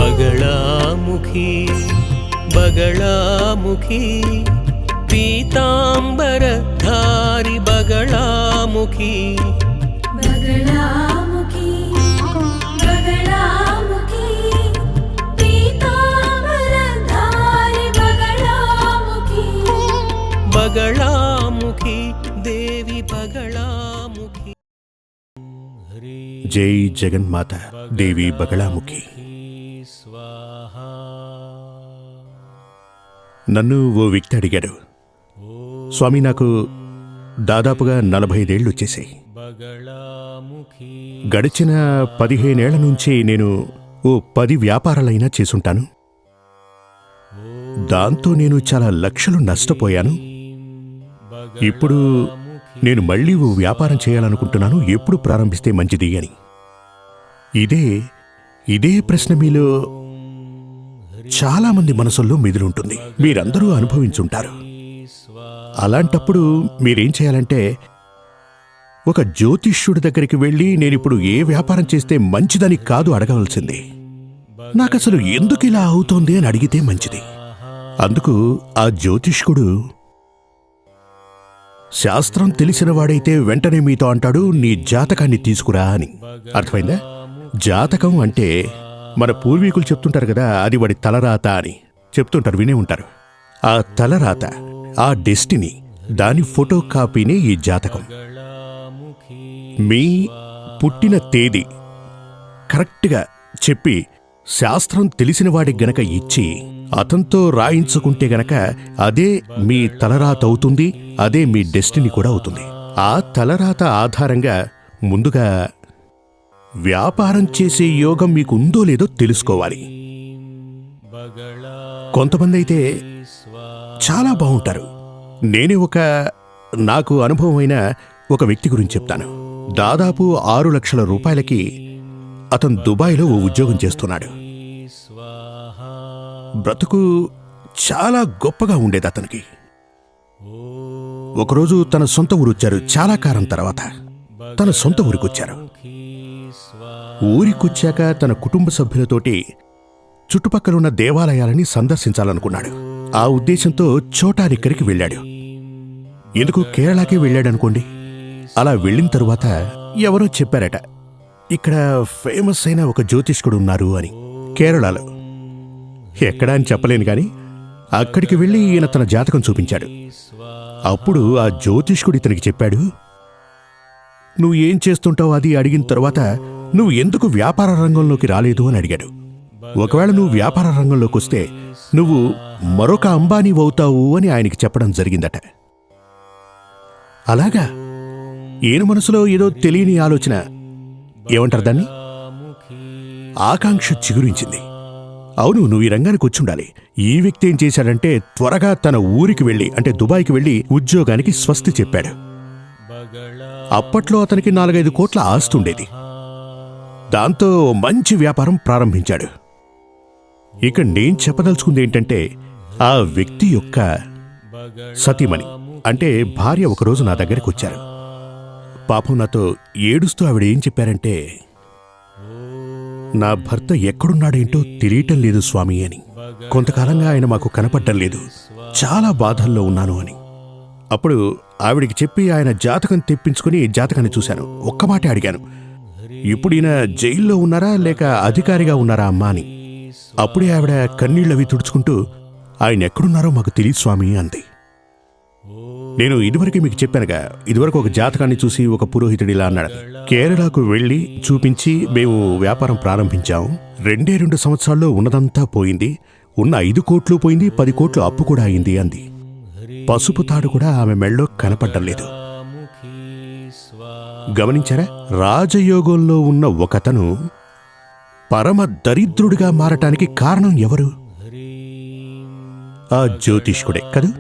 बगलामुखी बगलामुखी पीतांबरधारी बगलामुखी बगलामुखी बगलामुखी पीतांबरधारी बगलामुखी बगलामुखी देवी बगलामुखी। जय जगन्माता देवी बगलामुखी। నన్ను ఓ వ్యక్తి అడిగాడు, స్వామి నాకు దాదాపుగా 45 ఏళ్ళు వచ్చేసాయి. గడిచిన 15 ఏళ్ల నుంచి నేను ఓ 10 వ్యాపారాలైనా చేసుంటాను. దాంతో నేను చాలా లక్షలు నష్టపోయాను. ఇప్పుడు నేను మళ్ళీ ఓ వ్యాపారం చేయాలనుకుంటున్నాను, ఎప్పుడు ప్రారంభిస్తే మంచిది అని. ఇదే ప్రశ్న మీలో చాలా మంది మనసుల్లో మెదులుంటుంది, మీరందరూ అనుభవించుంటారు. అలాంటప్పుడు మీరేం చేయాలంటే ఒక జ్యోతిష్యుడి దగ్గరికి వెళ్ళి నేనిప్పుడు ఏ వ్యాపారం చేస్తే మంచిదని కాదు అడగవలసింది, నాకసలు ఎందుకు ఇలా అవుతోంది అని అడిగితే మంచిది. అందుకు ఆ జ్యోతిష్కుడు శాస్త్రం తెలిసిన వాడైతే వెంటనే మీతో అంటాడు, నీ జాతకాన్ని తీసుకురా అని. అర్థమైందా? జాతకం అంటే మన పూర్వీకులు చెప్తుంటారు కదా, అది వాడి తలరాత అని చెప్తుంటారు, వినే ఉంటారు. ఆ తలరాత, ఆ డెస్టినీ, దాని ఫోటో కాపీనే ఈ జాతకం. మీ పుట్టిన తేదీ కరెక్ట్గా చెప్పి శాస్త్రం తెలిసిన వాడికి గనక ఇచ్చి అతనితో రాయించుకుంటే గనక అదే మీ తలరాత అవుతుంది, అదే మీ డెస్టినీ కూడా అవుతుంది. ఆ తలరాత ఆధారంగా ముందుగా వ్యాపారం చేసే యోగం మీకు ఉందో లేదో తెలుసుకోవాలి. కొంతమంది అయితే చాలా బాగుంటారు. నేనే నాకు అనుభవమైన ఒక వ్యక్తి గురించి చెప్తాను. దాదాపు 6 లక్షల రూపాయలకి అతను దుబాయ్లో ఓ ఉద్యోగం చేస్తున్నాడు. బ్రతుకు చాలా గొప్పగా ఉండేది అతనికి. ఒకరోజు తన సొంత ఊరొచ్చారు. చాలా కాలం తర్వాత తన సొంత ఊరికొచ్చారు. ఊరికొచ్చాక తన కుటుంబ సభ్యులతోటి చుట్టుపక్కలున్న దేవాలయాలని సందర్శించాలనుకున్నాడు. ఆ ఉద్దేశంతో చోటానిక్కడికి వెళ్ళాడు. ఎందుకు కేరళకే వెళ్ళాడనుకోండి. అలా వెళ్ళిన తరువాత ఎవరో చెప్పారట, ఇక్కడ ఫేమస్ అయిన ఒక జ్యోతిష్కుడు ఉన్నారు అని. కేరళలో ఎక్కడా అని చెప్పలేను గాని అక్కడికి వెళ్ళి ఈయన తన జాతకం చూపించాడు. అప్పుడు ఆ జ్యోతిష్కుడు ఇతనికి చెప్పాడు, నువ్వు ఏం చేస్తుంటావు అది అడిగిన తరువాత నువ్వు ఎందుకు వ్యాపార రంగంలోకి రాలేదు అని అడిగాడు. ఒకవేళ నువ్వు వ్యాపార రంగంలోకి వస్తే నువ్వు మరొక అంబానీ అవుతావు అని ఆయనకి చెప్పడం జరిగిందట. అలాగా ఈయన మనసులో ఏదో తెలియని ఆలోచన, ఏమంటారు దాన్ని, ఆకాంక్ష చిగురించింది. అవును, నువ్వు ఈ రంగానికి వచ్చుండాలి. ఈ వ్యక్తి ఏం చేశాడంటే త్వరగా తన ఊరికి వెళ్ళి, అంటే దుబాయ్కి వెళ్ళి ఉద్యోగానికి స్వస్తి చెప్పాడు. అప్పట్లో అతనికి 4-5 కోట్ల ఆస్తుండేది. దాంతో మంచి వ్యాపారం ప్రారంభించాడు. ఇక నేను చెప్పదలుచుకుంది ఏంటంటే, ఆ వ్యక్తి యొక్క సతీమణి అంటే భార్య ఒకరోజు నా దగ్గరికి వచ్చారు. పాపం నాతో ఏడుస్తూ ఆవిడ ఏం చెప్పారంటే, నా భర్త ఎక్కడున్నాడేంటో తెలియటం లేదు స్వామి అని. కొంతకాలంగా ఆయన మాకు కనపడ్డం లేదు, చాలా బాధల్లో ఉన్నాను అని. అప్పుడు ఆవిడికి చెప్పి ఆయన జాతకం తెప్పించుకుని జాతకాన్ని చూశాను. ఒక్క మాట అడిగాను, ఇప్పుడు ఈయన జైల్లో ఉన్నారా లేక అధికారిగా ఉన్నారా అమ్మా అని. అప్పుడే ఆవిడ కన్నీళ్లవి తుడుచుకుంటూ, ఆయన ఎక్కడున్నారో మాకు తెలియదు స్వామి అంది. నేను ఇదివరకే మీకు చెప్పానుగా, ఇదివరకు ఒక జాతకాన్ని చూసి ఒక పురోహితుడు ఇలా అన్నాడు, కేరళకు వెళ్ళి చూపించి మేము వ్యాపారం ప్రారంభించాం. 2 సంవత్సరాల్లో ఉన్నదంతా పోయింది, ఉన్న 5 కోట్లు పోయింది, 10 కోట్లు అప్పు కూడా అయింది అంది. పసుపు తాడు కూడా ఆమె మెళ్ళో కనపడ్డం లేదు. గమనించారా? రాజయోగంలో ఉన్న ఒకతను పరమ దరిద్రుడిగా మారటానికి కారణం ఎవరు? ఆ జ్యోతిష్కుడే కదూ.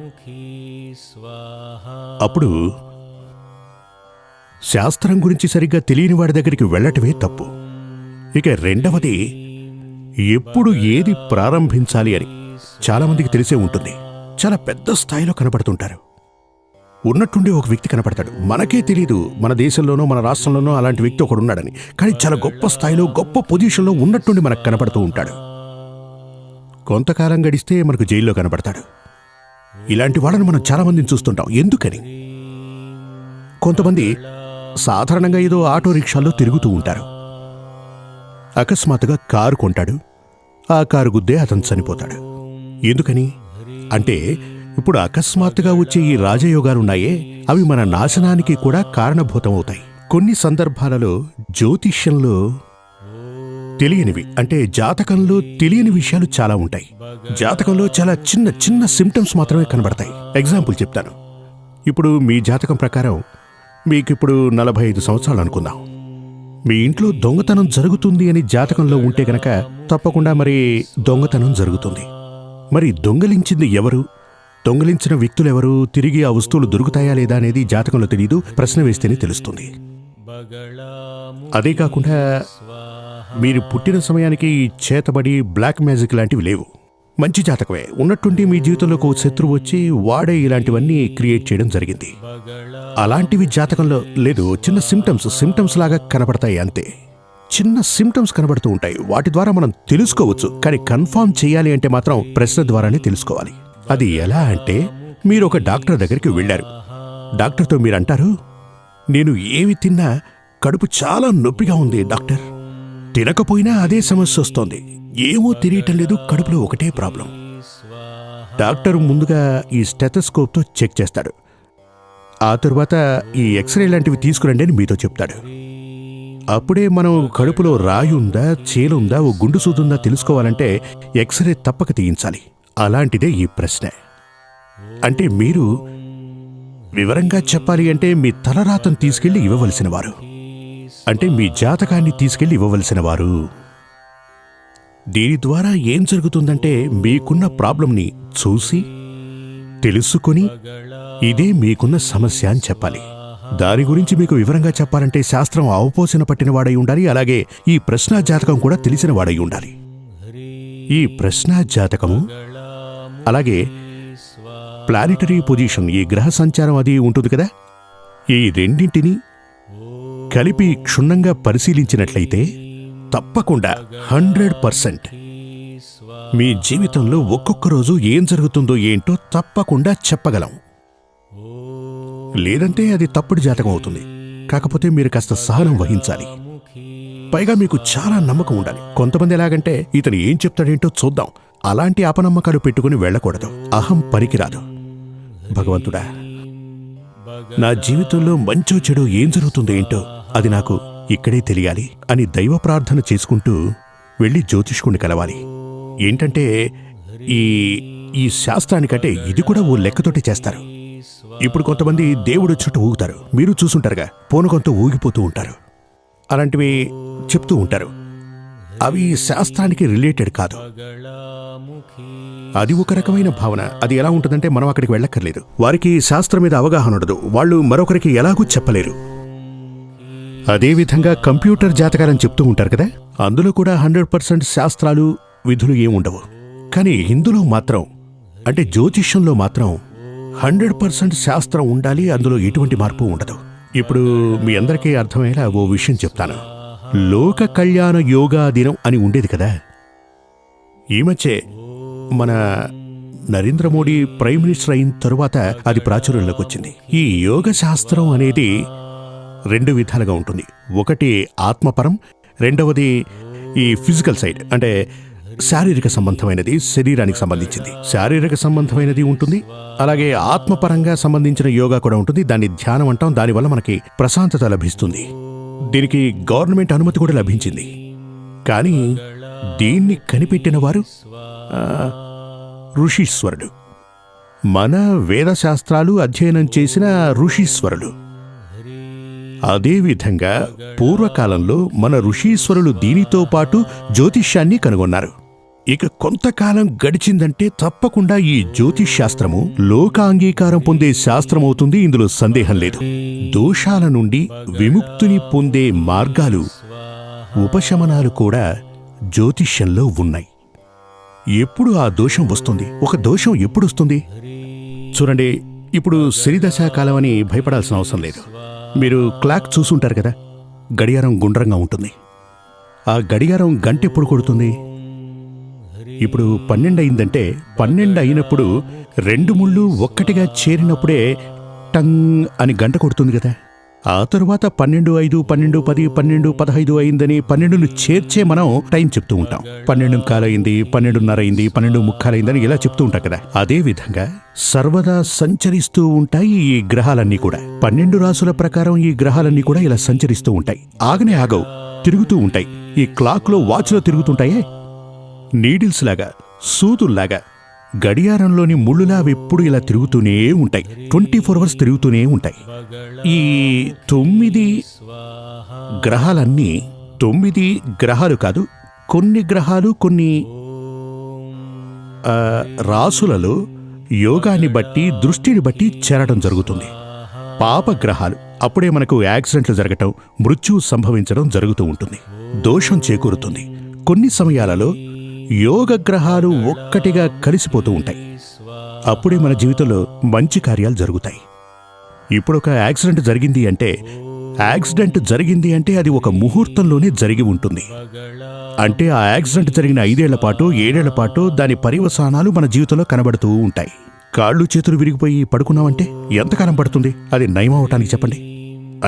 అప్పుడు శాస్త్రం గురించి సరిగ్గా తెలియని వాడి దగ్గరికి వెళ్ళటమే తప్పు. ఇక రెండవది, ఎప్పుడు ఏది ప్రారంభించాలి అని చాలామందికి తెలిసే ఉంటుంది. చాలా పెద్ద స్థాయిలో కనపడుతుంటారు. ఉన్నట్టుండే ఒక వ్యక్తి కనపడతాడు, మనకే తెలీదు మన దేశంలోనో మన రాష్ట్రంలోనో అలాంటి వ్యక్తి ఒకడున్నాడని. కానీ చాలా గొప్ప స్థాయిలో గొప్ప పొజిషన్లో ఉన్నట్టుండి మనకు కనపడుతూ ఉంటాడు. కొంతకాలం గడిస్తే మనకు జైల్లో కనబడతాడు. ఇలాంటి వాళ్ళని మనం చాలా మందిని చూస్తుంటాం. ఎందుకని? కొంతమంది సాధారణంగా ఏదో ఆటో రిక్షాల్లో తిరుగుతూ ఉంటారు. అకస్మాత్తుగా కారు కొంటాడు. ఆ కారు గుద్దే అతను చనిపోతాడు. ఎందుకని అంటే ఇప్పుడు అకస్మాత్తుగా వచ్చే ఈ రాజయోగాలున్నాయే, అవి మన నాశనానికి కూడా కారణభూతమవుతాయి. కొన్ని సందర్భాలలో జ్యోతిష్యంలో తెలియనివి, అంటే జాతకంలో తెలియని విషయాలు చాలా ఉంటాయి. జాతకంలో చాలా చిన్న చిన్న సిమ్టమ్స్ మాత్రమే కనబడతాయి. ఎగ్జాంపుల్ చెప్తాను. ఇప్పుడు మీ జాతకం ప్రకారం మీకిప్పుడు 45 సంవత్సరాలు అనుకుందాం. మీ ఇంట్లో దొంగతనం జరుగుతుంది అని జాతకంలో ఉంటే గనక తప్పకుండా మరి దొంగతనం జరుగుతుంది. మరి దొంగలించింది ఎవరు, దొంగలించిన వ్యక్తులెవరు, తిరిగి ఆ వస్తువులు దొరుకుతాయా లేదా అనేది జాతకంలో తెలియదు. ప్రశ్న వేస్తేనే తెలుస్తుంది. అదే కాకుండా మీరు పుట్టిన సమయానికి చేతబడి, బ్లాక్ మ్యాజిక్ లాంటివి లేవు. మంచి జాతకమే. ఉన్నట్టుండి మీ జీవితంలోకి ఒక శత్రువు వచ్చి వాడే ఇలాంటివన్నీ క్రియేట్ చేయడం జరిగింది. అలాంటివి జాతకంలో లేదు. చిన్న సిమ్టమ్స్ లాగా కనబడతాయి అంతే. చిన్న సిమ్టమ్స్ కనబడుతూ ఉంటాయి. వాటి ద్వారా మనం తెలుసుకోవచ్చు. కానీ కన్ఫర్మ్ చేయాలి అంటే మాత్రం ప్రశ్న ద్వారానే తెలుసుకోవాలి. అది ఎలా అంటే, మీరు ఒక డాక్టర్ దగ్గరికి వెళ్ళారు. డాక్టర్తో మీరు అంటారు, నేను ఏమి తిన్నా కడుపు చాలా నొప్పిగా ఉంది డాక్టర్. తినకపోయినా అదే సమస్య వస్తోంది. ఏమో తెలియటం లేదు, కడుపులో ఒకటే ప్రాబ్లం. డాక్టర్ ముందుగా ఈ స్టెథోస్కోప్తో చెక్ చేస్తాడు. ఆ తరువాత ఈ ఎక్స్రే లాంటివి తీసుకురండి అని మీతో చెప్తాడు. అప్పుడే మనం కడుపులో రాయి ఉందా, చీలుందా, ఓ గుండు సూదుందా తెలుసుకోవాలంటే ఎక్స్రే తప్పక తీయించాలి. అలాంటిదే ఈ ప్రశ్న. అంటే మీరు వివరంగా చెప్పాలి అంటే మీ తలరాతను తీసుకెళ్లి ఇవ్వవలసిన వారు, అంటే మీ జాతకాన్ని తీసుకెళ్లి ఇవ్వవలసిన వారు. దీని ద్వారా ఏం జరుగుతుందంటే మీకున్న ప్రాబ్లంని చూసి తెలుసుకొని ఇదే మీకున్న సమస్య అని చెప్పాలి. దాని గురించి మీకు వివరంగా చెప్పాలంటే శాస్త్రం అవపోసన పట్టినవాడై ఉండాలి. అలాగే ఈ ప్రశ్నా జాతకం కూడా తెలిసిన వాడై ఉండాలి. ఈ ప్రశ్నా జాతకము అలాగే ప్లానిటరీ పొజిషన్, ఈ గ్రహ సంచారం అది ఉంటుంది కదా, ఈ రెండింటినీ కలిపి క్షుణ్ణంగా పరిశీలించినట్లయితే తప్పకుండా 100% మీ జీవితంలో ఒక్కొక్క రోజు ఏం జరుగుతుందో ఏంటో తప్పకుండా చెప్పగలం. లేదంటే అది తప్పుడు జాతకం అవుతుంది. కాకపోతే మీరు కాస్త సహనం వహించాలి. పైగా మీకు చాలా నమ్మకం ఉండాలి. కొంతమంది ఎలాగంటే, ఇతను ఏం చెప్తాడేంటో చూద్దాం, అలాంటి అపనమ్మకాలు పెట్టుకుని వెళ్ళకూడదు. అహం పనికిరాదు. భగవంతుడా, నా జీవితంలో మంచో చెడో ఏం జరుగుతుందో ఏంటో అది నాకు ఇక్కడే తెలియాలి అని దైవ ప్రార్థన చేసుకుంటూ వెళ్ళి జ్యోతిష్కుణ్ణి కలవాలి. ఏంటంటే ఈ శాస్త్రానికంటే ఇది కూడా ఓ లెక్కతోటి చేస్తారు. ఇప్పుడు కొంతమంది దేవుడు వచ్చినట్టు ఊగుతారు. మీరు చూసుంటారుగా, పూనకంతో ఊగిపోతూ ఉంటారు. అలాంటివి చెప్తూ ఉంటారు. అవి శాస్త్రానికి రిలేటెడ్ కాదు. అది ఒక రకమైన భావన. అది ఎలా ఉంటుందంటే మనం అక్కడికి వెళ్ళక్కర్లేదు. వారికి శాస్త్రం మీద అవగాహన ఉండదు. వాళ్ళు మరొకరికి ఎలాగూ చెప్పలేరు. అదేవిధంగా కంప్యూటర్ జాతకాలని చెప్తూ ఉంటారు కదా, అందులో కూడా 100% శాస్త్రాలు, విధులు ఏముండవు. కానీ ఇందులో మాత్రం, అంటే జ్యోతిష్యంలో మాత్రం 100% శాస్త్రం ఉండాలి. అందులో ఎటువంటి మార్పు ఉండదు. ఇప్పుడు మీ అందరికీ అర్థమయ్యేలా ఓ విషయం చెప్తాను. లోక కళ్యాణ యోగా దినం అని ఉండేది కదా, ఈ మధ్య మన నరేంద్ర మోడీ ప్రైమ్ మినిస్టర్ అయిన తరువాత అది ప్రాచుర్యంలోకి వచ్చింది. ఈ యోగ శాస్త్రం అనేది 2 విధాలుగా ఉంటుంది. ఒకటి ఆత్మపరం, రెండవది ఈ ఫిజికల్ సైడ్, అంటే శారీరక సంబంధమైనది, శరీరానికి సంబంధించింది. శారీరక సంబంధమైనది ఉంటుంది, అలాగే ఆత్మపరంగా సంబంధించిన యోగా కూడా ఉంటుంది. దాన్ని ధ్యానం అంటాం. దానివల్ల మనకి ప్రశాంతత లభిస్తుంది. దీనికి గవర్నమెంట్ అనుమతి కూడా లభించింది. కానీ దీన్ని కనిపెట్టిన వారు ఋషీశ్వరుడు. మన వేదశాస్త్రాలు అధ్యయనం చేసిన ఋషీశ్వరులు. అదేవిధంగా పూర్వకాలంలో మన ఋషీశ్వరులు దీనితో పాటు జ్యోతిష్యాన్ని కనుగొన్నారు. ఇక కొంతకాలం గడిచిందంటే తప్పకుండా ఈ జ్యోతిష్ శాస్త్రము లోకాంగీకారం పొందే శాస్త్రమవుతుంది. ఇందులో సందేహం లేదు. దోషాల నుండి విముక్తిని పొందే మార్గాలు, ఉపశమనాలు కూడా జ్యోతిష్యంలో ఉన్నాయి. ఎప్పుడు ఆ దోషం వస్తుంది? ఒక దోషం ఎప్పుడు వస్తుంది చూడండి. ఇప్పుడు శనిదశాకాలం అని భయపడాల్సిన అవసరం లేదు. మీరు క్లాక్ చూసుంటారు కదా, గడియారం గుండ్రంగా ఉంటుంది. ఆ గడియారం గంట ఎప్పుడు కొడుతుంది? ఇప్పుడు 12 అయిందంటే 12 అయినప్పుడు 2 ముళ్ళు ఒక్కటిగా చేరినప్పుడే టంగ్ అని గంట కొడుతుంది కదా. ఆ తరువాత 12, 5, 12, 10, 12, 15 అయిందని 12ను చేర్చే మనం టైం చెప్తూ ఉంటాం. 12:15 అయింది, 12:30 అయింది, 12:30 అయిందని ఇలా చెప్తూ ఉంటాం కదా. అదే విధంగా సర్వదా సంచరిస్తూ ఉంటాయి ఈ గ్రహాలన్నీ కూడా. 12 రాసుల ప్రకారం ఈ గ్రహాలన్నీ కూడా ఇలా సంచరిస్తూ ఉంటాయి. ఆగనే ఆగవు, తిరుగుతూ ఉంటాయి. ఈ క్లాక్లో వాచ్లో తిరుగుతుంటాయే, నీడిల్స్ లాగా, సూదుల్లాగా, గడియారంలోని ముళ్ళులా ఎప్పుడు ఇలా తిరుగుతూనే ఉంటాయి. 24 అవర్స్ తిరుగుతూనే ఉంటాయి. ఈ 9 గ్రహాలన్నీ 9 గ్రహాలు కాదు, కొన్ని గ్రహాలు కొన్ని రాసులలో యోగాన్ని బట్టి, దృష్టిని బట్టి చేరడం జరుగుతుంది. పాపగ్రహాలు అప్పుడే మనకు యాక్సిడెంట్లు జరగటం, మృత్యువు సంభవించడం జరుగుతూ ఉంటుంది. దోషం చేకూరుతుంది. కొన్ని సమయాలలో యోగ గ్రహాలు ఒక్కటిగా కలిసిపోతూ ఉంటాయి. అప్పుడే మన జీవితంలో మంచి కార్యాలు జరుగుతాయి. ఇప్పుడు ఒక యాక్సిడెంట్ జరిగింది అంటే అది ఒక ముహూర్తంలోనే జరిగి ఉంటుంది. అంటే ఆ యాక్సిడెంట్ జరిగిన 5 ఏళ్ల పాటు 7 ఏళ్ల పాటు దాని పర్యవసానాలు మన జీవితంలో కనబడుతూ ఉంటాయి. కాళ్ళు చేతులు విరిగిపోయి పడుకున్నామంటే ఎంతకాలం పడుతుంది అది నయం అవటానికి చెప్పండి?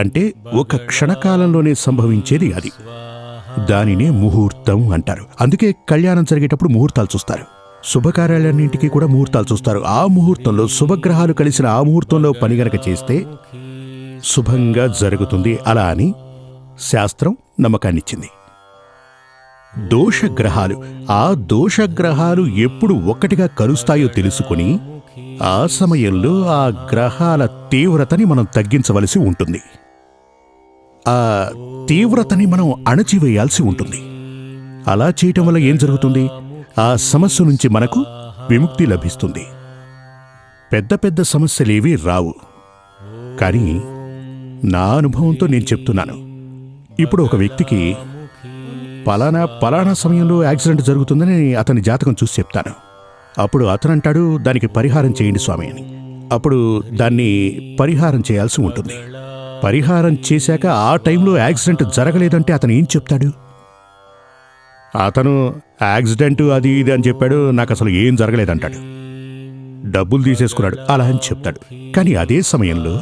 అంటే ఒక క్షణకాలంలోనే సంభవించేది అది. దానినే ముహూర్తం అంటారు. అందుకే కళ్యాణం జరిగేటప్పుడు ముహూర్తాలు చూస్తారు. శుభకార్యాలన్నింటికీ కూడా ముహూర్తాలు చూస్తారు. ఆ ముహూర్తంలో శుభగ్రహాలు కలిసిన ఆ ముహూర్తంలో పని గనక చేస్తే శుభంగా జరుగుతుంది. అలా అని శాస్త్రం నమ్మకాన్నిచ్చింది. దోషగ్రహాలు, ఆ దోషగ్రహాలు ఎప్పుడు ఒక్కటిగా కలుస్తాయో తెలుసుకుని ఆ సమయంలో ఆ గ్రహాల తీవ్రతని మనం తగ్గించవలసి ఉంటుంది. ఆ తీవ్రతని మనం అణచివేయాల్సి ఉంటుంది. అలా చేయటం వల్ల ఏం జరుగుతుంది? ఆ సమస్య నుంచి మనకు విముక్తి లభిస్తుంది. పెద్ద పెద్ద సమస్యలేవి రావు. కానీ నా అనుభవంతో నేను చెప్తున్నాను. ఇప్పుడు ఒక వ్యక్తికి పలానా సమయంలో యాక్సిడెంట్ జరుగుతుందని అతని జాతకం చూసి చెప్తాను. అప్పుడు అతను అంటాడు, దానికి పరిహారం చేయండి స్వామి అని. అప్పుడు దాన్ని పరిహారం చేయాల్సి ఉంటుంది. పరిహారం చేశాక ఆ టైంలో యాక్సిడెంట్ జరగలేదంటే అతను ఏం చెప్తాడు? అతను యాక్సిడెంట్ అది ఇది అని చెప్పాడు, నాకు అసలు ఏం జరగలేదంటాడు, డబ్బులు తీసేసుకున్నాడు అలా అని చెప్తాడు. కానీ అదే సమయంలో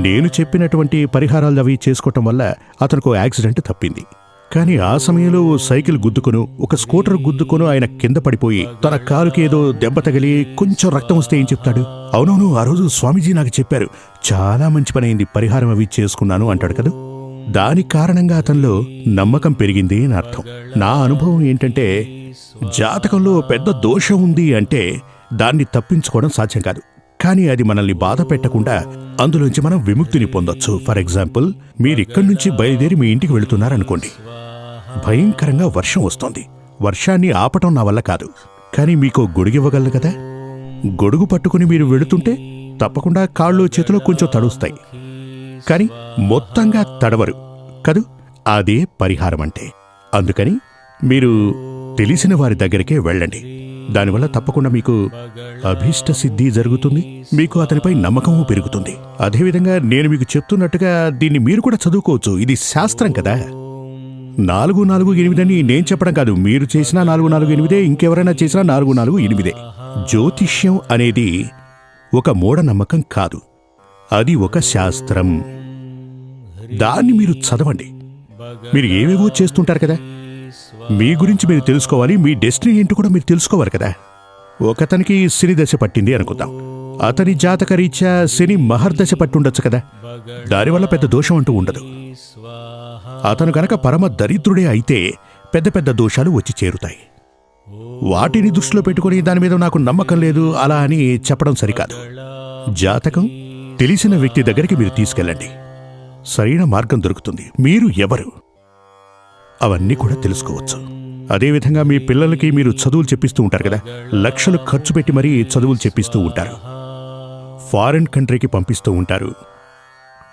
నేను చెప్పినటువంటి పరిహారాలు అవి చేసుకోవటం వల్ల అతనికి యాక్సిడెంట్ తప్పింది. కానీ ఆ సమయంలో ఓ సైకిల్ గుద్దుకొను, ఒక స్కూటర్ గుద్దుకొను ఆయన కింద పడిపోయి తన కాలుకి ఏదో దెబ్బ తగిలి కొంచెం రక్తం వస్తే ఏం చెప్తాడు? అవునవును, ఆ రోజు స్వామీజీ నాకు చెప్పారు, చాలా మంచి పని అయింది, పరిహారం అవి చేసుకున్నాను అంటాడు కదా. దాని కారణంగా అతనిలో నమ్మకం పెరిగింది అని అర్థం. నా అనుభవం ఏంటంటే, జాతకంలో పెద్ద దోషం ఉంది అంటే దాన్ని తప్పించుకోవడం సాధ్యం కాదు. కానీ అది మనల్ని బాధ పెట్టకుండా అందులోంచి మనం విముక్తిని పొందొచ్చు. ఫర్ ఎగ్జాంపుల్, మీరిక్కడి నుంచి బయలుదేరి మీ ఇంటికి వెళుతున్నారనుకోండి. భయంకరంగా వర్షం వస్తోంది. వర్షాన్ని ఆపటం నా వల్ల కాదు, కానీ మీకో గొడుగివ్వగలను కదా. గొడుగు పట్టుకుని మీరు వెళుతుంటే తప్పకుండా కాళ్ళు చేతిలో కొంచెం తడుస్తాయి, కానీ మొత్తంగా తడవరు కదూ. అదే పరిహారం అంటే. అందుకని మీరు తెలిసిన వారి దగ్గరికే వెళ్ళండి. దానివల్ల తప్పకుండా మీకు అభీష్ట సిద్ధి జరుగుతుంది, మీకు అతనిపై నమ్మకము పెరుగుతుంది. అదేవిధంగా నేను మీకు చెప్తున్నట్టుగా దీన్ని మీరు కూడా చదువుకోవచ్చు. ఇది శాస్త్రం కదా. 448 అని నేను చెప్పడం కాదు, మీరు చేసినా 448, ఇంకెవరైనా చేసినా 448. జ్యోతిష్యం అనేది ఒక మూఢనమ్మకం కాదు, అది ఒక శాస్త్రం. దాన్ని మీరు చదవండి. మీరు ఏవేవో చేస్తుంటారు కదా, మీ గురించి మీరు తెలుసుకోవాలి, మీ డెస్టినీ ఏంటో కూడా మీరు తెలుసుకోవాలి కదా. ఒకతనికి శని దశ పట్టింది అనుకుందాం, అతని జాతక రీత్యా శని మహర్దశ పట్టుండొచ్చు కదా. దానివల్ల పెద్ద దోషం అంటూ ఉండదు. అతను గనక పరమ దరిద్రుడే అయితే పెద్ద పెద్ద దోషాలు వచ్చి చేరుతాయి. వాటిని దృష్టిలో పెట్టుకుని దాని మీద నాకు నమ్మకం లేదు అలా అని చెప్పడం సరికాదు. జాతకం తెలిసిన వ్యక్తి దగ్గరికి మీరు తీసుకెళ్ళండి, సరైన మార్గం దొరుకుతుంది. మీరు ఎవరు అవన్నీ కూడా తెలుసుకోవచ్చు. అదేవిధంగా మీ పిల్లలకి మీరు చదువులు చెప్పిస్తూ ఉంటారు కదా, లక్షలు ఖర్చు పెట్టి మరీ చదువులు చెప్పిస్తూ ఉంటారు, ఫారిన్ కంట్రీకి పంపిస్తూ ఉంటారు,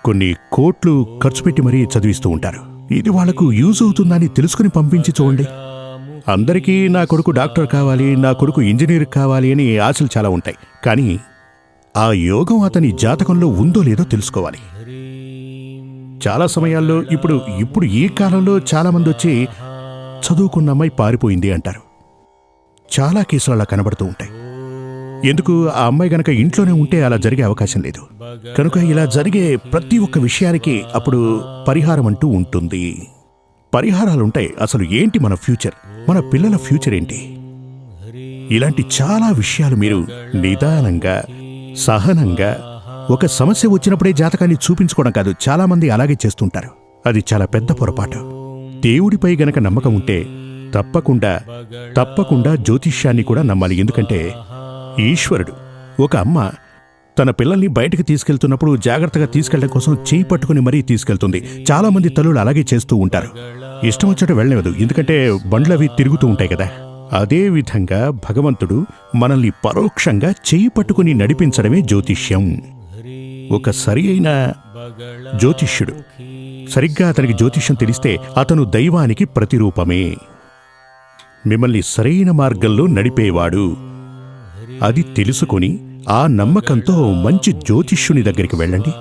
కొన్ని కోట్లు ఖర్చు పెట్టి మరీ చదివిస్తూ ఉంటారు. ఇది వాళ్లకు యూజ్ అవుతుందని తెలుసుకుని పంపించి చూడండి. అందరికీ నా కొడుకు డాక్టర్ కావాలి, నా కొడుకు ఇంజనీర్ కావాలి అని ఆశలు చాలా ఉంటాయి. కానీ ఆ యోగం అతని జాతకంలో ఉందో లేదో తెలుసుకోవాలి. చాలా సమయాల్లో ఇప్పుడు ఈ కాలంలో చాలా మంది వచ్చి చదువుకున్న అమ్మాయి పారిపోయింది అంటారు. చాలా కేసులు అలా కనబడుతూ ఉంటాయి. ఎందుకు ఆ అమ్మాయి గనక ఇంట్లోనే ఉంటే అలా జరిగే అవకాశం లేదు. కనుక ఇలా జరిగే ప్రతి ఒక్క విషయానికి అప్పుడు పరిహారం అంటూ ఉంటుంది. పరిహారాలుంటాయి. అసలు ఏంటి మన ఫ్యూచర్, మన పిల్లల ఫ్యూచర్ ఏంటి, ఇలాంటి చాలా విషయాలు మీరు నిదానంగా, సహనంగా, ఒక సమస్య వచ్చినప్పుడే జాతకాన్ని చూపించుకోవడం కాదు, చాలా మంది అలాగే చేస్తుంటారు. అది చాలా పెద్ద పొరపాటు. దేవుడిపై గనక నమ్మకం ఉంటే తప్పకుండా జ్యోతిష్యాన్ని కూడా నమ్మాలి. ఎందుకంటే ఈశ్వరుడు, ఒక అమ్మ తన పిల్లల్ని బయటకు తీసుకెళ్తున్నప్పుడు జాగ్రత్తగా తీసుకెళ్లడం కోసం చేయి పట్టుకుని మరీ తీసుకెళ్తుంది. చాలా మంది తల్లులు అలాగే చేస్తూ ఉంటారు. ఇష్టం వచ్చేట వెళ్ళనివ్వదు, ఎందుకంటే బండ్లవి తిరుగుతూ ఉంటాయి కదా. అదే విధంగా భగవంతుడు మనల్ని పరోక్షంగా చేయి పట్టుకుని నడిపించడమే జ్యోతిష్యం. ఒక సరి అయిన జ్యోతిష్యుడు, సరిగ్గా అతనికి జ్యోతిష్యం తెలిస్తే అతను దైవానికి ప్రతిరూపమే, మిమ్మల్ని సరైన మార్గంలో నడిపేవాడు. అది తెలుసుకొని ఆ నమ్మకంతో మంచి జ్యోతిష్యుని దగ్గరికి వెళ్ళండి.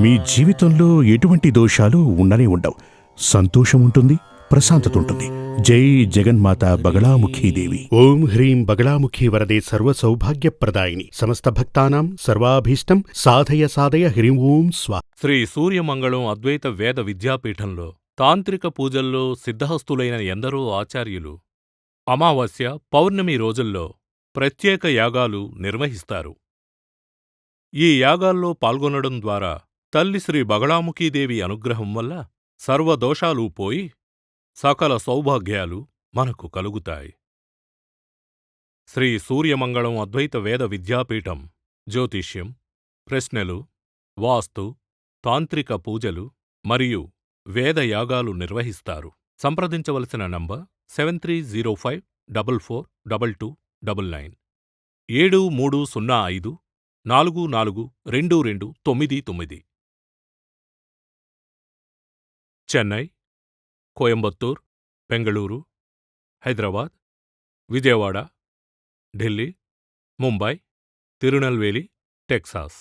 మీ జీవితంలో ఎటువంటి దోషాలు ఉండనే ఉండవు. సంతోషం ఉంటుంది, ప్రశాంతత ఉంటుంది. జై జగన్మాత బగళాముఖీదేవి. ఓం హ్రీం బగళాముఖీ వరదే సర్వ సౌభాగ్యప్రదాయిని సమస్త భక్తానాం సర్వాభీష్టం సాధయ సాధయ హ్రీం ఓం స్వా. శ్రీ సూర్యమంగళం అద్వైత వేద విద్యాపీఠంలో తాంత్రిక పూజల్లో సిద్ధహస్తులైన ఎందరో ఆచార్యులు అమావాస్య, పౌర్ణమి రోజుల్లో ప్రత్యేక యాగాలు నిర్వహిస్తారు. ఈ యాగాల్లో పాల్గొనడం ద్వారా తల్లి శ్రీ బగళాముఖీదేవి అనుగ్రహం వల్ల సర్వదోషాలూ పోయి సకల సౌభాగ్యాలు మనకు కలుగుతాయి. శ్రీ సూర్యమంగళం అద్వైత వేద విద్యాపీఠం జ్యోతిష్యం, ప్రశ్నలు, వాస్తు, తాంత్రిక పూజలు మరియు వేదయాగాలు నిర్వహిస్తారు. సంప్రదించవలసిన నంబర్ 7305442299 7305442299. చెన్నై, కోయంబత్తూర్, బెంగళూరు, హైదరాబాద్, విజయవాడ, ఢిల్లీ, ముంబై, తిరునల్వేలి, టెక్సాస్.